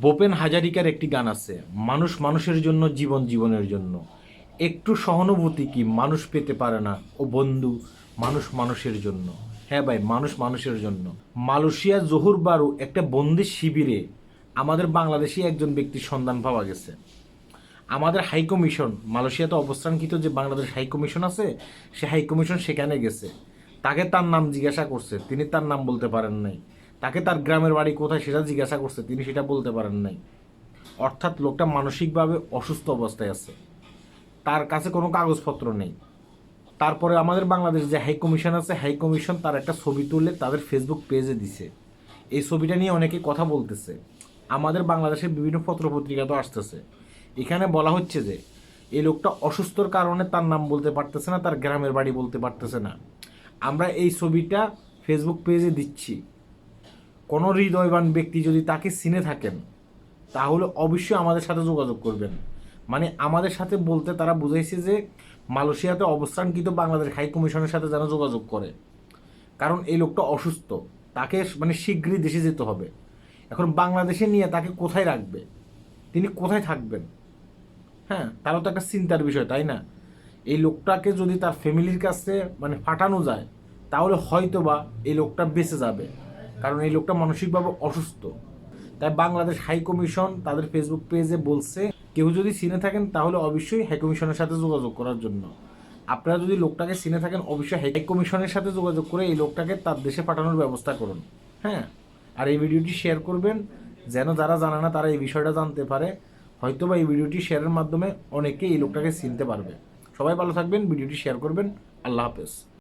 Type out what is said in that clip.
ভূপেন হাজারিকার একটি গান আছে, মানুষ মানুষের জন্য, জীবন জীবনের জন্য। একটু সহানুভূতি কি মানুষ পেতে পারে না? ও বন্ধু, মানুষ মানুষের জন্য। হ্যাঁ ভাই, মানুষ মানুষের জন্য। মালয়েশিয়া জহুর বারু একটা বন্দি শিবিরে আমাদের বাংলাদেশি একজন ব্যক্তির সন্ধান পাওয়া গেছে। আমাদের হাই কমিশন, মালয়েশিয়াতে অবস্থানকৃত যে বাংলাদেশ হাই কমিশন আছে, সে হাই কমিশন সেখানে গেছে। তাকে তার নাম জিজ্ঞাসা করছে, তিনি তার নাম বলতে পারেন নাই। তাকে তার গ্রামের বাড়ি কোথায় সেটা জিজ্ঞাসা করছে, তিনি সেটা বলতে পারেন নাই। অর্থাৎ লোকটা মানসিকভাবে অসুস্থ অবস্থায় আছে, তার কাছে কোনো কাগজপত্র নেই। তারপরে আমাদের বাংলাদেশ যে হাই কমিশন আছে, হাই কমিশন তার একটা ছবি তুলে তাদের ফেসবুক পেজে দিছে। এই ছবিটা নিয়ে অনেকে কথা বলতেছে, আমাদের বাংলাদেশের বিভিন্ন পত্রপত্রিকা তো আসতেছে। এখানে বলা হচ্ছে যে এই লোকটা অসুস্থর কারণে তার নাম বলতে পারতেছে না, তার গ্রামের বাড়ি বলতে পারতেছে না। আমরা এই ছবিটা ফেসবুক পেজে দিচ্ছি। কোনো হৃদয়বান ব্যক্তি যদি তাকে চিনে থাকেন, তাহলে অবশ্যই আমাদের সাথে যোগাযোগ করবেন। মানে আমাদের সাথে বলতে তারা বুঝাইছে যে মালয়েশিয়াতে অবস্থানকৃত বাংলাদেশ হাই কমিশনের সাথে যেন যোগাযোগ করে, কারণ এই লোকটা অসুস্থ, তাকে মানে শীঘ্রই দেশে যেতে হবে। এখন বাংলাদেশে নিয়ে তাকে কোথায় রাখবে, তিনি কোথায় থাকবেন? হ্যাঁ, তারও তো একটা চিন্তার বিষয়, তাই না? এই লোকটাকে যদি তার ফ্যামিলির কাছে মানে পাঠানো যায়, তাহলে হয়তো বা এই লোকটা বেঁচে যাবে, কারণ এই লোকটা মানসিকভাবে অসুস্থ। তাই বাংলাদেশ হাই কমিশন তাদের ফেসবুক পেজে বলছে, কেউ যদি চিনে থাকেন তাহলে অবশ্যই হাই কমিশনের সাথে যোগাযোগ করার জন্য। আপনারা যদি লোকটাকে চিনে থাকেন, অবশ্যই হাই কমিশনের সাথে যোগাযোগ করে এই লোকটাকে তার দেশে পাঠানোর ব্যবস্থা করুন। হ্যাঁ, আর এই ভিডিওটি শেয়ার করবেন, যেন যারা জানে না তারা এই বিষয়টা জানতে পারে। হয়তো বা এই ভিডিওটি শেয়ারের মাধ্যমে অনেকে এই লোকটাকে চিনতে পারবে। সবাই ভালো থাকবেন, ভিডিওটি শেয়ার করবেন। আল্লাহ হাফেজ।